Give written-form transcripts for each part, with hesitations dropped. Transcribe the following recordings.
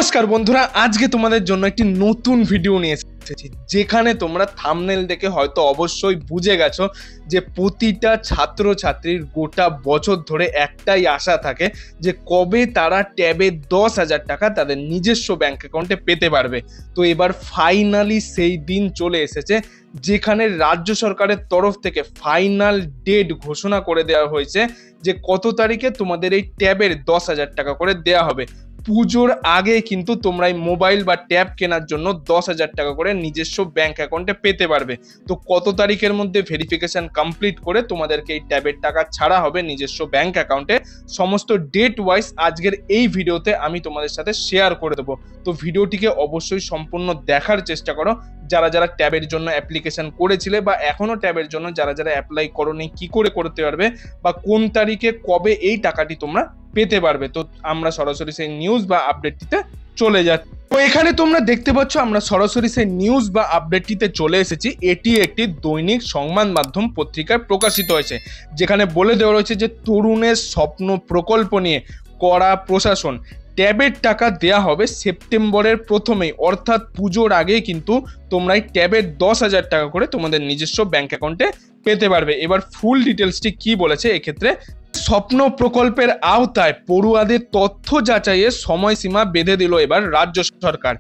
নমস্কার বন্ধুরা, আজকে তোমাদের জন্য একটি নতুন ভিডিও নিয়ে এসেছি, যেখানে তোমরা থাম্বনেল দেখে হয়তো অবশ্যই বুঝে গেছো যে প্রতিটা ছাত্রছাত্রীর গোটা বছর ধরে একটাই আশা থাকে যে কবে তারা ট্যাবে 10,000 টাকা তাদের নিজস্ব ব্যাংক অ্যাকাউন্টে পেতে পারবে। তো এবার ফাইনালি সেই দিন চলে এসেছে, যেখানে রাজ্য সরকারের তরফ থেকে ফাইনাল ডেট ঘোষণা করে দেওয়া হয়েছে যে কত তারিখে তোমাদের এই ট্যাবের 10,000 টাকা করে দেওয়া হবে। পুজোর আগে কিন্তু তোমরা এই মোবাইল বা ট্যাব কেনার জন্য 10,000 টাকা করে নিজস্ব ব্যাংক অ্যাকাউন্টে পেতে পারবে। তো কত তারিখের মধ্যে ভেরিফিকেশন কমপ্লিট করে তোমাদেরকে এই ট্যাবের টাকা ছাড়া হবে নিজস্ব ব্যাংক অ্যাকাউন্টে, সমস্ত ডেট ওয়াইজ আজকের এই ভিডিওতে আমি তোমাদের সাথে শেয়ার করে দেবো। তো ভিডিওটিকে অবশ্যই সম্পূর্ণ দেখার চেষ্টা করো। যারা যারা ট্যাবের জন্য অ্যাপ্লিকেশন করেছিলে বা এখনো ট্যাবের জন্য যারা যারা অ্যাপ্লাই করোনি, কি করে করতে পারবে বা কোন তারিখে কবে এই টাকাটি তোমরা পেতে পারবে। তো আমরা সরাসরি সেই নিউজ বা আপডেটটিতে চলে যাচ্ছি। তো এখানে তোমরা দেখতে পাচ্ছ আমরা সরাসরি সেই নিউজ বা আপডেটটিতে চলে এসেছি। এটি একটি দৈনিক সংবাদ মাধ্যম পত্রিকায় প্রকাশিত হয়েছে, যেখানে বলে দেওয়া রয়েছে যে তরুণের স্বপ্ন প্রকল্প নিয়ে কড়া প্রশাসন। ট্যাবের টাকা দেয়া হবে সেপ্টেম্বরের প্রথমেই, অর্থাৎ পুজোর আগেই কিন্তু তোমরা এই ট্যাবের 10,000 টাকা করে তোমাদের নিজস্ব ব্যাংক অ্যাকাউন্টে পেতে পারবে। এবার ফুল ডিটেলসটি কি বলেছে এক্ষেত্রে। স্বপ্ন প্রকল্পের আওতায় পড়ুয়াদের তথ্য যাচাইয়ের সময়সীমা বেঁধে দিল এবার রাজ্য সরকার।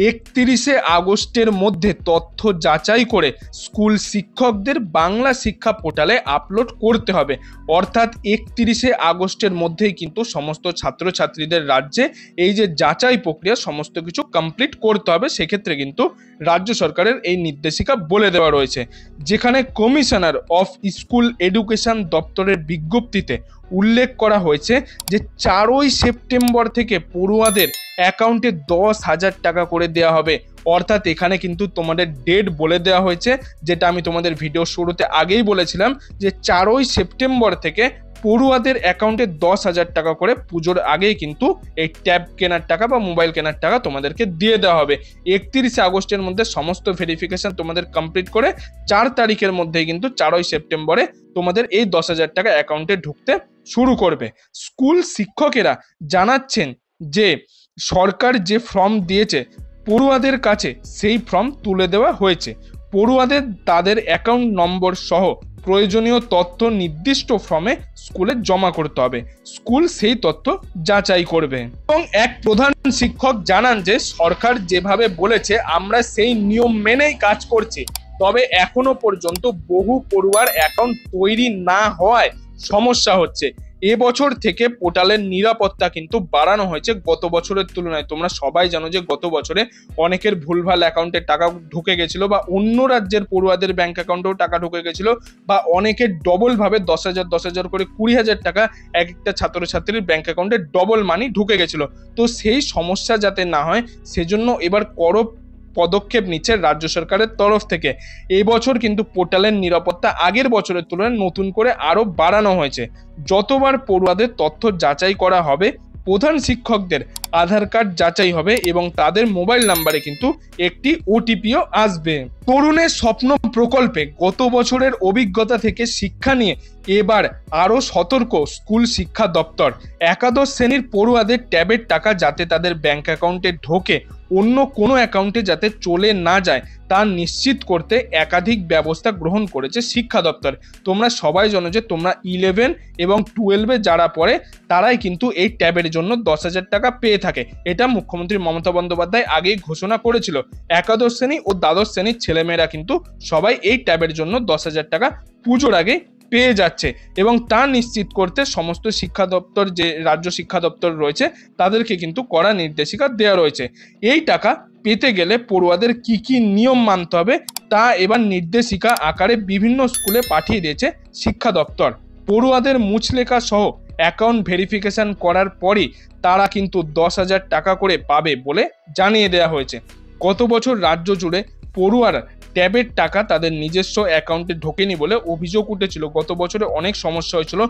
31শে আগস্টের মধ্যে তথ্য যাচাই করে স্কুল শিক্ষকদের বাংলা শিক্ষা পোর্টালে আপলোড করতে হবে। অর্থাৎ 31শে আগস্টের মধ্যেই কিন্তু সমস্ত ছাত্রছাত্রীদের রাজ্যে এই যে যাচাই প্রক্রিয়া সমস্ত কিছু কমপ্লিট করতে হবে। সেক্ষেত্রে কিন্তু রাজ্য সরকারের এই নির্দেশিকা বলে দেওয়া রয়েছে, যেখানে কমিশনার অফ স্কুল এডুকেশন দপ্তরের বিজ্ঞপ্তিতে উল্লেখ করা হয়েছে যে 4ই সেপ্টেম্বর থেকে পড়ুয়াদের অ্যাকাউন্টে 10,000 টাকা করে দেওয়া হবে। অর্থাৎ এখানে কিন্তু তোমাদের ডেট বলে দেওয়া হয়েছে, যেটা আমি তোমাদের ভিডিও শুরুতে আগেই বলেছিলাম যে 4ই সেপ্টেম্বর থেকে পড়ুয়াদের অ্যাকাউন্টে 10,000 টাকা করে পুজোর আগেই কিন্তু এই ট্যাব কেনার টাকা বা মোবাইল কেনার টাকা তোমাদেরকে দিয়ে দেওয়া হবে। 31শে আগস্টের মধ্যে সমস্ত ভেরিফিকেশন তোমাদের কমপ্লিট করে 4 তারিখের মধ্যেই কিন্তু 4ই সেপ্টেম্বরে তোমাদের এই 10,000 টাকা অ্যাকাউন্টে ঢুকতে শুরু করবে। স্কুল শিক্ষকেরা জানাচ্ছেন যে সরকার যে ফর্ম দিয়েছে পড়ুয়াদের কাছে সেই ফর্ম তুলে দেওয়া হয়েছে। পড়ুয়াদের তাদের অ্যাকাউন্ট নম্বর সহ প্রয়োজনীয় তথ্য নির্দিষ্ট ফর্মে স্কুলে জমা করতে হবে। স্কুল সেই তথ্য যাচাই করবে। এবং এক প্রধান শিক্ষক জানান যে সরকার যেভাবে বলেছে আমরা সেই নিয়ম মেনেই কাজ করছি, তবে এখনো পর্যন্ত বহু পড়ুয়ার অ্যাকাউন্ট তৈরি না হওয়ায় সমস্যা হচ্ছে। এবছর থেকে পোর্টালের নিরাপত্তা কিন্তু বাড়ানো হয়েছে গত বছরের তুলনায়। তোমরা সবাই জানো যে গত বছরে অনেকের ভুলভাল অ্যাকাউন্টে টাকা ঢুকে গেছিল, বা অন্য রাজ্যের পড়ুয়াদের ব্যাংক অ্যাকাউন্টেও টাকা ঢুকে গেছিল, বা অনেকের ডবল ভাবে 10,000 করে 20,000 টাকা এক একটা ছাত্রছাত্রীর ব্যাংক অ্যাকাউন্টে ডবল মানি ঢুকে গেছিল। তো সেই সমস্যা যাতে না হয় সেজন্য এবার পদক্ষেপ নিচ্ছে রাজ্য সরকারের তরফ থেকে। এই বছর কিন্তু পোর্টালের নিরাপত্তা আগের বছরের তুলনায় নতুন করে আরো বাড়ানো হয়েছে। যতবার পড়ুয়াদের তথ্য যাচাই করা হবে, প্রধান শিক্ষকদের আধার কার্ড যাচাই হবে এবং তাদের মোবাইল নাম্বারে কিন্তু একটি ওটিপিও আসবে। তরুণের স্বপ্ন প্রকল্পে গত বছরের অভিজ্ঞতা থেকে শিক্ষা নিয়ে এবার আরো সতর্ক স্কুল শিক্ষা দপ্তর। একাদশ শ্রেণীর পড়ুয়াদের ট্যাবের টাকা যাতে তাদের ব্যাংক অ্যাকাউন্টে ঢোকে, অন্য কোনো অ্যাকাউন্টে যাতে চলে না যায় তা নিশ্চিত করতে একাধিক ব্যবস্থা গ্রহণ করেছে শিক্ষা দপ্তর। তোমরা সবাই জানো যে তোমরা 11 এবং 12-এ যারা পড়ে তারাই কিন্তু এই ট্যাবের জন্য 10,000 টাকা পেয়ে থাকে। এটা মুখ্যমন্ত্রী মমতা বন্দ্যোপাধ্যায় আগেই ঘোষণা করেছিল। একাদশ শ্রেণী ও দ্বাদশ শ্রেণীর ছেলেমেয়েরা কিন্তু সবাই এই ট্যাবের জন্য 10,000 টাকা পুজোর আগে পেয়ে যাচ্ছে, এবং তা নিশ্চিত করতে সমস্ত শিক্ষা দপ্তর যে রাজ্য শিক্ষা দপ্তর রয়েছে তাদেরকে কিন্তু কড়া নির্দেশিকা দেওয়া রয়েছে। এই টাকা পেতে গেলে পড়ুয়াদের কি কি নিয়ম মানতে হবে তা এবার নির্দেশিকা আকারে বিভিন্ন স্কুলে পাঠিয়ে দিয়েছে শিক্ষা দপ্তর। পড়ুয়াদের মুচলেখা সহ অ্যাকাউন্ট ভেরিফিকেশন করার পরই তারা কিন্তু 10,000 টাকা করে পাবে বলে জানিয়ে দেওয়া হয়েছে। গত বছর রাজ্য জুড়ে পড়ুয়ারা ট্যাবের টাকা তাদের নিজস্ব অ্যাকাউন্টে ঢোকেনি বলে অভিযোগ উঠেছিল। গত বছরে অনেক সমস্যা হয়েছিল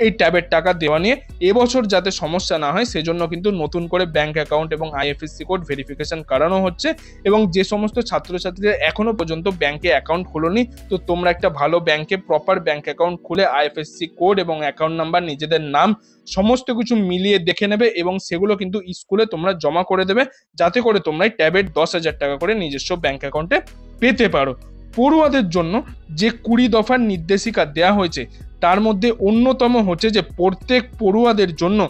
এই ট্যাবের টাকা দেওয়া নিয়ে। এবছর যাতে সমস্যা না হয় সেজন্য কিন্তু নতুন করে ব্যাংক অ্যাকাউন্ট এবং আইএফএসসি কোড ভেরিফিকেশন করানো হচ্ছে। এবং যে সমস্ত ছাত্রছাত্রীরা এখনো পর্যন্ত ব্যাংকে অ্যাকাউন্ট খোলোনি, তো তোমরা একটা ভালো ব্যাংকে প্রপার ব্যাংক অ্যাকাউন্ট খুলে আইএফএসসি কোড এবং অ্যাকাউন্ট নাম্বার, নিজেদের নাম সমস্ত কিছু মিলিয়ে দেখে নেবে এবং সেগুলো কিন্তু স্কুলে তোমরা জমা করে দেবে, যাতে করে তোমরা ট্যাবের 10,000 টাকা করে নিজস্ব ব্যাংক অ্যাকাউন্টে পেতে পারো। পড়ুয়াদের জন্য যে 20 দফার নির্দেশিকা দেওয়া হয়েছে তার মধ্যে অন্যতম হচ্ছে যে প্রত্যেক পড়ুয়াদের জন্য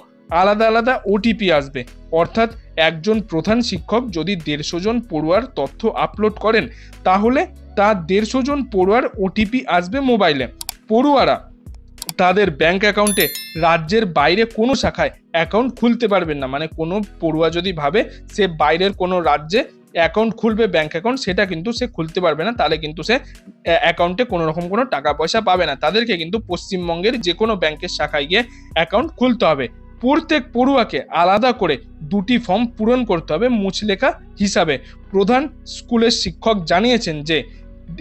আলাদা আলাদা ওটিপি আসবে। অর্থাৎ একজন প্রধান শিক্ষক যদি 150 জন পড়ুয়ার তথ্য আপলোড করেন তাহলে তার 150 জন পড়ুয়ার ওটিপি আসবে মোবাইলে। পড়ুয়ারা তাদের ব্যাংক অ্যাকাউন্টে রাজ্যের বাইরে কোনো শাখায় অ্যাকাউন্ট খুলতে পারবেন না। মানে কোনো পড়ুয়া যদি ভাবে সে বাইরের কোনো রাজ্যে অ্যাকাউন্ট খুলবে ব্যাংক অ্যাকাউন্ট, সেটা কিন্তু সে খুলতে পারবে না, তাহলে কিন্তু সে অ্যাকাউন্টে কোনো রকম কোনো টাকা পয়সা পাবে না। তাদেরকে কিন্তু পশ্চিমবঙ্গের যে কোনো ব্যাংকের শাখায় গিয়ে অ্যাকাউন্ট খুলতে হবে। প্রত্যেক পড়ুয়াকে আলাদা করে 2টি ফর্ম পূরণ করতে হবে মুচলেখা হিসাবে। প্রধান স্কুলের শিক্ষক জানিয়েছেন যে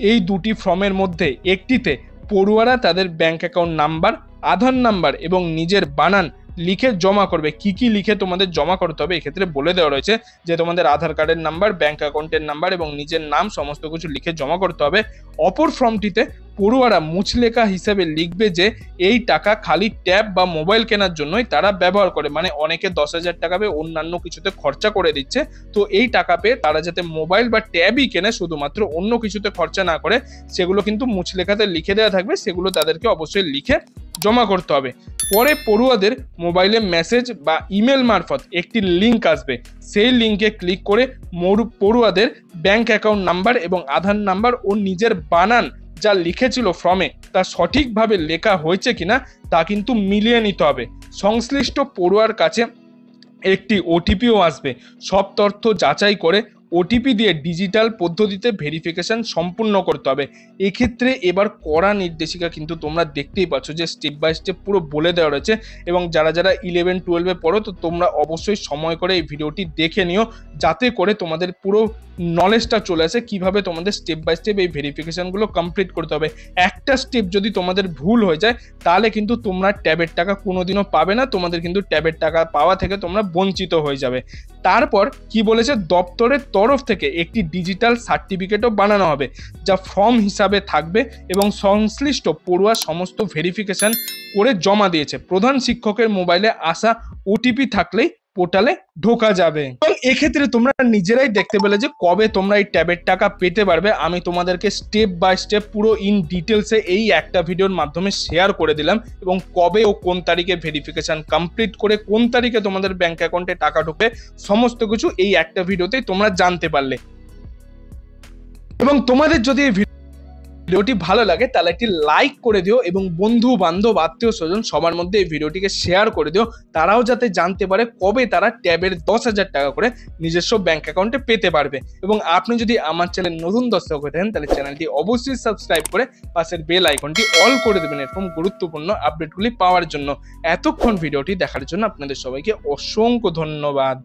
এই 2টি ফর্মের মধ্যে একটিতে পড়ুয়ারা তাদের ব্যাংক অ্যাকাউন্ট নাম্বার, আধার নাম্বার এবং নিজের বানান লিখে জমা করবে। কি কি লিখে তোমাদের জমা করতে হবে এক্ষেত্রে বলে দেওয়া রয়েছে যে তোমাদের আধার কার্ডের নাম্বার, ব্যাংক অ্যাকাউন্টের নাম্বার এবং নিজের নাম সমস্ত কিছু লিখে জমা করতে হবে। অপর ফর্মটিতে পড়ুয়ারা মুচলেখা হিসেবে লিখবে যে এই টাকা খালি ট্যাব বা মোবাইল কেনার জন্যই তারা ব্যবহার করে। মানে অনেকে 10,000 টাকা পেয়ে অন্যান্য কিছুতে খরচা করে দিচ্ছে, তো এই টাকা পেয়ে তারা যাতে মোবাইল বা ট্যাবই কেনে, শুধুমাত্র অন্য কিছুতে খরচা না করে, সেগুলো কিন্তু মুচলেখাতে লিখে দেওয়া থাকবে। সেগুলো তাদেরকে অবশ্যই লিখে জমা করতে হবে। পরে পড়ুয়াদের মোবাইলে মেসেজ বা ইমেল মারফত একটি লিঙ্ক আসবে। সেই লিঙ্কে ক্লিক করে পড়ুয়াদের ব্যাংক অ্যাকাউন্ট নাম্বার এবং আধার নাম্বার ও নিজের বানান যা লিখেছিল ফর্মে তা সঠিকভাবে লেখা হয়েছে কিনা তা কিন্তু মিলিয়ে নিতে হবে। সংশ্লিষ্ট পড়ুয়ার কাছে একটি ওটিপিও আসবে। সব তথ্য যাচাই করে ওটিপি দিয়ে ডিজিটাল পদ্ধতিতে ভেরিফিকেশন সম্পূর্ণ করতে হবে। এক্ষেত্রে এবার কড়া নির্দেশিকা কিন্তু তোমরা দেখতেই পাচ্ছ যে স্টেপ বাই স্টেপ পুরো বলে দেওয়া রয়েছে। এবং যারা যারা 11-12 পড়ো তো তোমরা অবশ্যই সময় করে এই ভিডিওটি দেখে নিও, যাতে করে তোমাদের পুরো নলেজটা চলে আসে কিভাবে তোমাদের স্টেপ বাই স্টেপ এই ভেরিফিকেশনগুলো কমপ্লিট করতে হবে। একটা স্টেপ যদি তোমাদের ভুল হয়ে যায় তাহলে কিন্তু তোমরা ট্যাবের টাকা কোনোদিনও পাবে না, তোমাদের কিন্তু ট্যাবের টাকা পাওয়া থেকে তোমরা বঞ্চিত হয়ে যাবে। তারপর কি বলেছে, দপ্তরের তরফ থেকে একটি ডিজিটাল সার্টিফিকেটও বানানো হবে যা ফর্ম হিসাবে থাকবে এবং সংশ্লিষ্ট পড়ুয়া সমস্ত ভেরিফিকেশন করে জমা দিয়েছে। প্রধান শিক্ষকের মোবাইলে আসা ওটিপি থাকলেই পোর্টালে ঢোকা যাবে। এবং এক্ষেত্রে তোমরা নিজেরাই দেখতে পেলে যে কবে তোমরা এই ট্যাবের টাকা পেতে পারবে। আমি তোমাদেরকে স্টেপ বাই স্টেপ পুরো ইন ডিটেলসে এই একটা ভিডিওর মাধ্যমে শেয়ার করে দিলাম এবং কবে ও কোন তারিখে ভেরিফিকেশন কমপ্লিট করে কোন তারিখে তোমাদের ব্যাংক অ্যাকাউন্টে টাকা ঢোকে সমস্ত কিছু এই একটা ভিডিওতেই তোমরা জানতে পারলে। এবং তোমাদের যদি এই ভিডিওটি ভালো লাগে তাহলে একটি লাইক করে দিও এবং বন্ধু বান্ধব আত্মীয় স্বজন সবার মধ্যে এই ভিডিওটিকে শেয়ার করে দিও, তারাও যাতে জানতে পারে কবে তারা ট্যাবের 10,000 টাকা করে নিজস্ব ব্যাংক অ্যাকাউন্টে পেতে পারবে। এবং আপনি যদি আমার চ্যানেল নতুন দর্শক হয়ে থাকেন তাহলে চ্যানেলটি অবশ্যই সাবস্ক্রাইব করে পাশের বেল আইকনটি অল করে দেবেন এরকম গুরুত্বপূর্ণ আপডেটগুলি পাওয়ার জন্য। এতক্ষণ ভিডিওটি দেখার জন্য আপনাদের সবাইকে অসংখ্য ধন্যবাদ।